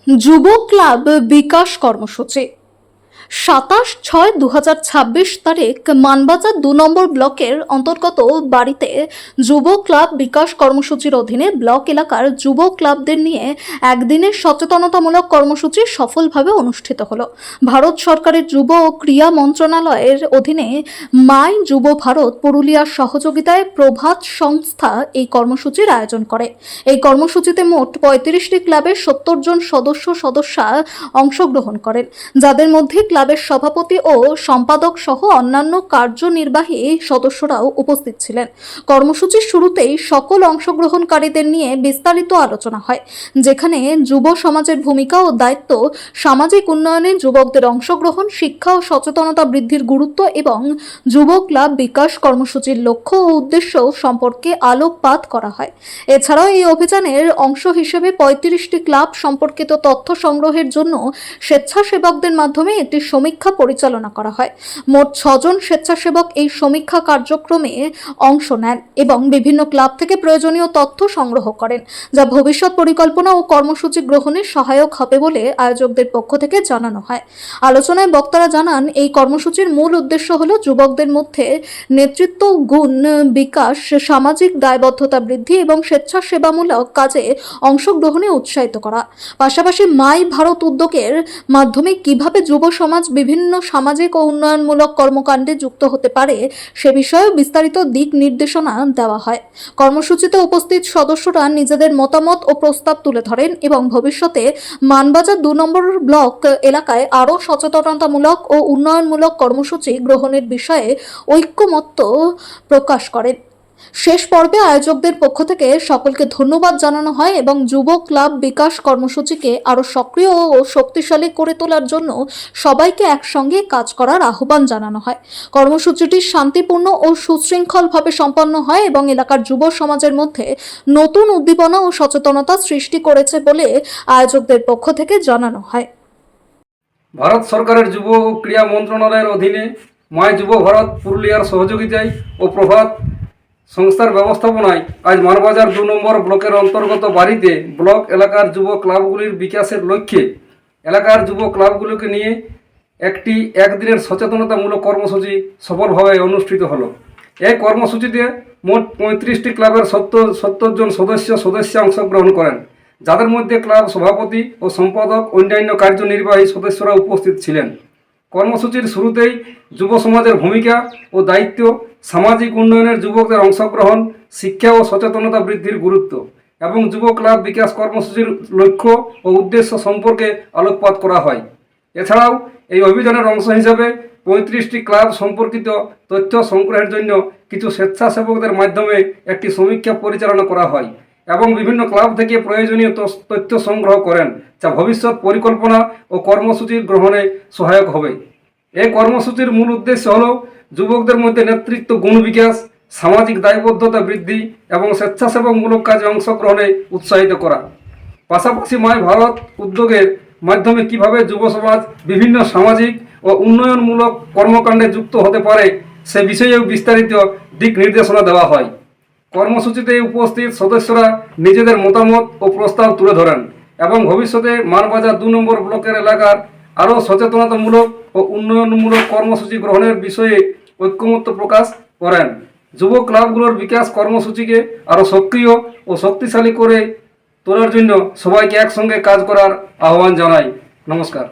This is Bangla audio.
যুব ক্লাব বিকাশ কর্মসূচি 27/6/2026 তারিখ মানবাজার 2 নম্বর ব্লকের অন্তর্গত বাড়িতে যুব ক্লাব বিকাশ কর্মসূচির অধীনে ব্লক এলাকার যুব ক্লাবদের নিয়ে একদিনের সচেতনতামূলক কর্মসূচি সফলভাবে অনুষ্ঠিত হলো। ভারত সরকারের যুব ও ক্রীড়া মন্ত্রণালয়ের অধীনে মাই যুব ভারত পুরুলিয়ার সহযোগিতায় প্রভাত সংস্থা এই কর্মসূচির আয়োজন করে। এই কর্মসূচিতে মোট 35টি ক্লাবের 70 জন সদস্যা অংশগ্রহণ করেন, যাদের মধ্যে ক্লাবের সভাপতি ও সম্পাদক সহ অন্যান্য কার্যনির্বাহী সদস্যরাও উপস্থিত ছিলেন। কর্মসূচির শুরুতেই সকল অংশগ্রহণকারীদের নিয়ে বিস্তারিত আলোচনা হয়, যেখানে যুব সমাজের ভূমিকা ও দায়িত্ব, সামাজিক উন্নয়নে যুবকদের অংশগ্রহণ, শিক্ষা ও সচেতনতা বৃদ্ধির গুরুত্ব এবং যুব ক্লাব বিকাশ কর্মসূচির লক্ষ্য ও উদ্দেশ্য সম্পর্কে আলোকপাত করা হয়। এছাড়াও এই অভিযানের অংশ হিসেবে 35টি ক্লাব সম্পর্কিত তথ্য সংগ্রহের জন্য স্বেচ্ছাসেবকদের মাধ্যমে একটি সমীক্ষা পরিচালনা করা হয়। মোট 6 জন স্বেচ্ছাসেবক এই সমীক্ষা কার্যক্রমে অংশ নেন এবং বিভিন্ন ক্লাব থেকে প্রয়োজনীয় তথ্য সংগ্রহ করেন, যা ভবিষ্যৎ পরিকল্পনা ও কর্মসূচি গ্রহণে সহায়ক হবে বলে আয়োজকদের পক্ষ থেকে জানানো হয়। আলোচনায় বক্তারা জানান, এই কর্মসূচির মূল উদ্দেশ্য হল যুবকদের মধ্যে নেতৃত্ব গুণ বিকাশ, সামাজিক দায়বদ্ধতা বৃদ্ধি এবং স্বেচ্ছাসেবামূলক কাজে অংশগ্রহণে উৎসাহিত করা। পাশাপাশি মাই ভারত উদ্যোগের মাধ্যমে কিভাবে যুব সমাজ বিভিন্ন সামাজিক ও উন্নয়নমূলক কর্মকাণ্ডে যুক্ত হতে পারে সে বিষয়ে বিস্তারিত দিক নির্দেশনা দেওয়া হয়। কর্মসূচিতে উপস্থিত সদস্যরা নিজেদের মতামত ও প্রস্তাব তুলে ধরেন এবং ভবিষ্যতে মানবাজার 2 নম্বর ব্লক এলাকায় আরও সচেতনতামূলক ও উন্নয়নমূলক কর্মসূচি গ্রহণের বিষয়ে ঐক্যমত্য প্রকাশ করেন। শেষ পর্বে আয়োজকদের পক্ষ থেকে সকলকে ধন্যবাদ জানানো হয় এবং যুব ক্লাব বিকাশ কর্মসূচিকে আরও সক্রিয় ও শক্তিশালী করে তোলার জন্য সবাইকে একসঙ্গে কাজ করার আহ্বান জানানো হয়। কর্মসূচিটি শান্তিপূর্ণ ও সুশৃঙ্খলভাবে সম্পন্ন হয় এবং এলাকার যুব সমাজের মধ্যে নতুন উদ্দীপনা ও সচেতনতা সৃষ্টি করেছে বলে আয়োজকদের পক্ষ থেকে জানানো হয়। ভারত সরকারের যুব ও ক্রীড়া মন্ত্রণালয়ের অধীনে মাই যুব ভারত পুরুলিয়ার সহযোগিতায় ও প্রভাত সংস্থার ব্যবস্থাপনায় আজ মানবাজার 2 নম্বর ব্লকের অন্তর্গত বাড়িতে ব্লক এলাকার যুব ক্লাবগুলির বিকাশের লক্ষ্যে এলাকার যুব ক্লাবগুলোকে নিয়ে একটি একদিনের সচেতনতামূলক কর্মসূচি সফলভাবে অনুষ্ঠিত হলো। এই কর্মসূচিতে মোট 35টি ক্লাবের 70 জন সদস্যা অংশগ্রহণ করেন, যাদের মধ্যে ক্লাব সভাপতি ও সম্পাদক অন্যান্য কার্যনির্বাহী সদস্যরা উপস্থিত ছিলেন। কর্মসূচির শুরুতেই যুব সমাজের ভূমিকা ও দায়িত্ব, সামাজিক উন্নয়নের যুবকদের অংশগ্রহণ, শিক্ষা ও সচেতনতা বৃদ্ধির গুরুত্ব এবং যুব ক্লাব বিকাশ কর্মসূচির লক্ষ্য ও উদ্দেশ্য সম্পর্কে আলোকপাত করা হয়। এছাড়াও এই অভিযানের অংশ হিসাবে 35টি ক্লাব সম্পর্কিত তথ্য সংগ্রহের জন্য কিছু স্বেচ্ছাসেবকদের মাধ্যমে একটি সমীক্ষা পরিচালনা করা হয় এবং বিভিন্ন ক্লাব থেকে প্রয়োজনীয় তথ্য সংগ্রহ করেন, যা ভবিষ্যৎ পরিকল্পনা ও কর্মসূচির গ্রহণে সহায়ক হবে। এই কর্মসূচির মূল উদ্দেশ্য হল যুবকদের মধ্যে নেতৃত্ব গুণ বিকাশ, সামাজিক দায়বদ্ধতা বৃদ্ধি এবং স্বেচ্ছাসেবামূলক কাজে অংশগ্রহণে উৎসাহিত করা। পাশাপাশি মাই ভারত উদ্যোগের মাধ্যমে কিভাবে যুব সমাজ বিভিন্ন সামাজিক ও উন্নয়নমূলক কর্মকাণ্ডে যুক্ত হতে পারে সে বিষয়েও বিস্তারিত দিক নির্দেশনা দেওয়া হয়। কর্মসূচিতে উপস্থিত সদস্যরা নিজেদের মতামত ও প্রস্তাব তুলে ধরেন এবং ভবিষ্যতে মানবাজার 2 নম্বর ব্লকের এলাকার আরও সচেতনতামূলক ও উন্নয়নমূলক কর্মসূচি গ্রহণের বিষয়ে ঐক্যমত্য প্রকাশ করেন। যুব ক্লাবগুলোর বিকাশ কর্মসূচিকে আরও সক্রিয় ও শক্তিশালী করে তোলার জন্য সবাইকে একসঙ্গে কাজ করার আহ্বান জানাই। নমস্কার।